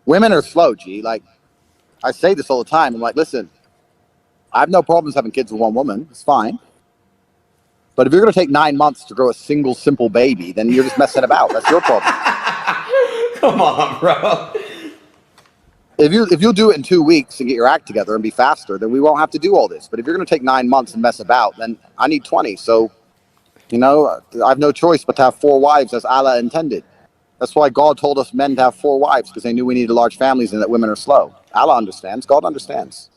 Women are slow, G. Like, I say this all the time. I'm like, listen, I have no problems having kids with one woman. It's fine. But if you're going to take 9 months to grow a single, simple baby, then you're just messing about. That's your problem. Come on, bro. If you'll do it in 2 weeks and get your act together and be faster, then we won't have to do all this. But if you're going to take 9 months and mess about, then I need 20. So, you know, I have no choice but to have 4 wives as Allah intended. That's why God told us men to have 4 wives, because they knew we needed large families and that women are slow. Allah understands. God understands.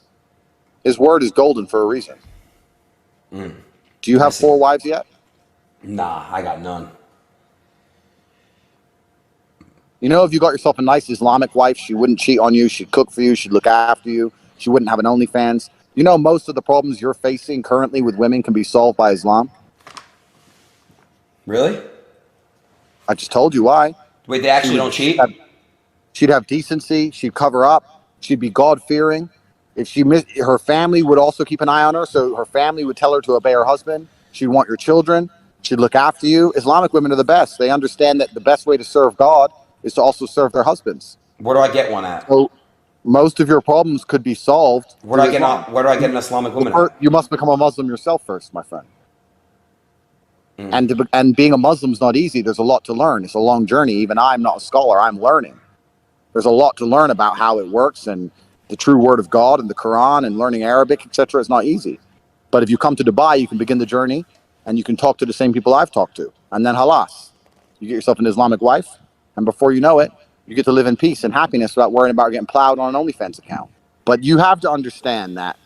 His word is golden for a reason. Do you have 4 wives yet? Nah, I got none. You know, if you got yourself a nice Islamic wife, she wouldn't cheat on you. She'd cook for you. She'd look after you. She wouldn't have an OnlyFans. You know, most of the problems you're facing currently with women can be solved by Islam. Really? I just told you why. Wait, they actually don't cheat? She'd have decency. She'd cover up. She'd be God-fearing. If she missed, her family would also keep an eye on her. So her family would tell her to obey her husband. She'd want your children. She'd look after you. Islamic women are the best. They understand that the best way to serve God is to also serve their husbands. Where do I get one at? So most of your problems could be solved. Where do I get an Islamic woman at? You must become a Muslim yourself first, my friend. And being a Muslim is not easy. There's a lot to learn. It's a long journey. Even I'm not a scholar. I'm learning. There's a lot to learn about how it works, and the true word of God and the Quran and learning Arabic, etc. is not easy. But if you come to Dubai, you can begin the journey and you can talk to the same people I've talked to. And then halas, you get yourself an Islamic wife, and before you know it, you get to live in peace and happiness without worrying about getting plowed on an OnlyFans account. But you have to understand that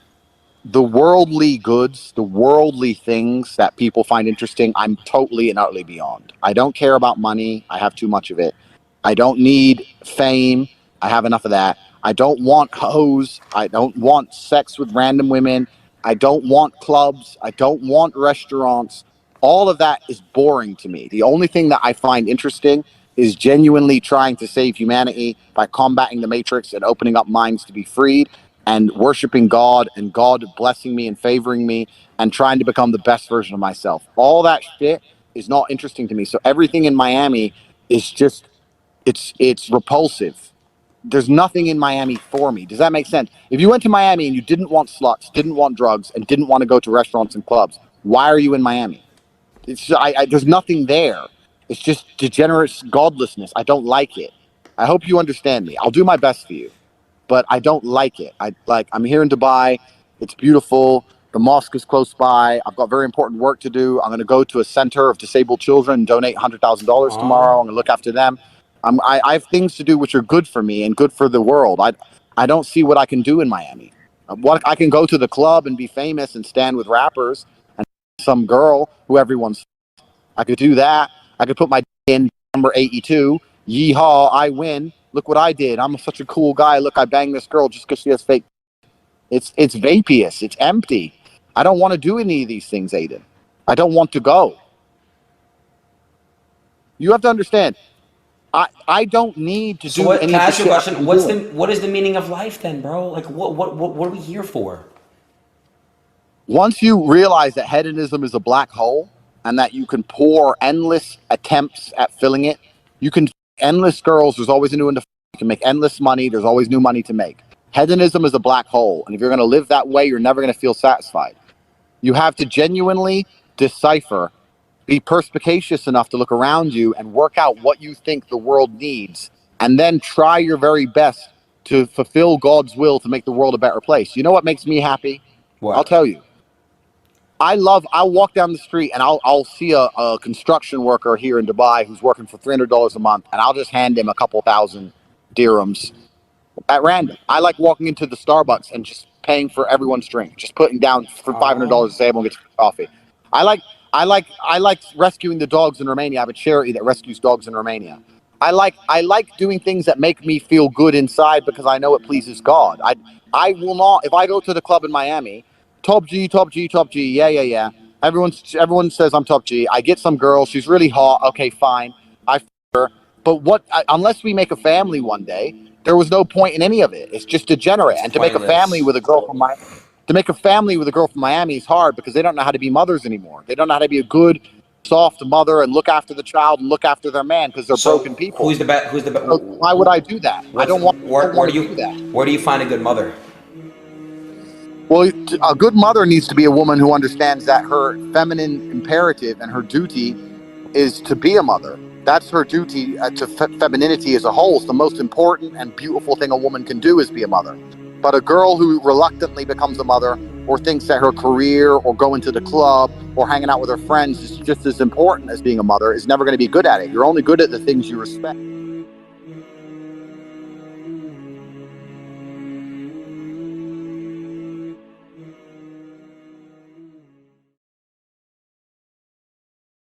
the worldly goods, the worldly things that people find interesting, I'm totally and utterly beyond. I don't care about money. I have too much of it. I don't need fame. I have enough of that. I don't want hoes. I don't want sex with random women. I don't want clubs. I don't want restaurants. All of that is boring to me. The only thing that I find interesting is genuinely trying to save humanity by combating the matrix and opening up minds to be freed and worshiping God and God blessing me and favoring me and trying to become the best version of myself. All that shit is not interesting to me. So everything in Miami is just, it's repulsive. There's nothing in Miami for me. Does that make sense? If you went to Miami and you didn't want sluts, didn't want drugs, and didn't want to go to restaurants and clubs, why are you in Miami? It's there's nothing there. It's just degenerate godlessness. I don't like it. I hope you understand me. I'll do my best for you, but I don't like it. I'm here in Dubai. It's beautiful. The mosque is close by. I've got very important work to do. I'm going to go to a center of disabled children and donate $100,000 tomorrow. I'm going to look after them. I have things to do which are good for me and good for the world. I don't see what I can do in Miami. What I can go to the club and be famous and stand with rappers and some girl who everyone's. I could do that. I could put my in number 82. Yeehaw! I win. Look what I did. I'm such a cool guy. Look, I banged this girl just because she has fake. It's vapious. It's empty. I don't want to do any of these things, Aiden. I don't want to go. You have to understand. I don't need to do anything. Can I ask you a question? What is the meaning of life then, bro? Like what are we here for? Once you realize that hedonism is a black hole and that you can pour endless attempts at filling it, you can endless girls, there's always a new one to you can make endless money, there's always new money to make. Hedonism is a black hole, and if you're going to live that way, you're never going to feel satisfied. You have to genuinely decipher, be perspicacious enough to look around you and work out what you think the world needs, and then try your very best to fulfill God's will to make the world a better place. You know what makes me happy? What? I'll tell you. I'll walk down the street and I'll see a construction worker here in Dubai who's working for $300 a month, and I'll just hand him a couple thousand dirhams at random. I like walking into the Starbucks and just paying for everyone's drink, just putting down for $500 to say everyone gets coffee. I like rescuing the dogs in Romania. I have a charity that rescues dogs in Romania. I like doing things that make me feel good inside because I know it pleases God. I will not, if I go to the club in Miami, top G, yeah. Everyone says I'm top G. I get some girl, she's really hot. Okay, fine. I f her. But unless we make a family one day, there was no point in any of it. It's just degenerate. And to make a family with a girl from Miami is hard because they don't know how to be mothers anymore. They don't know how to be a good soft mother and look after the child and look after their man because they're broken people. Who's the best? So why would I do that? I don't want to do that. Where do you find a good mother? Well, a good mother needs to be a woman who understands that her feminine imperative and her duty is to be a mother. That's her duty to femininity as a whole. It's the most important and beautiful thing a woman can do is be a mother. But a girl who reluctantly becomes a mother or thinks that her career or going to the club or hanging out with her friends is just as important as being a mother is never going to be good at it. You're only good at the things you respect.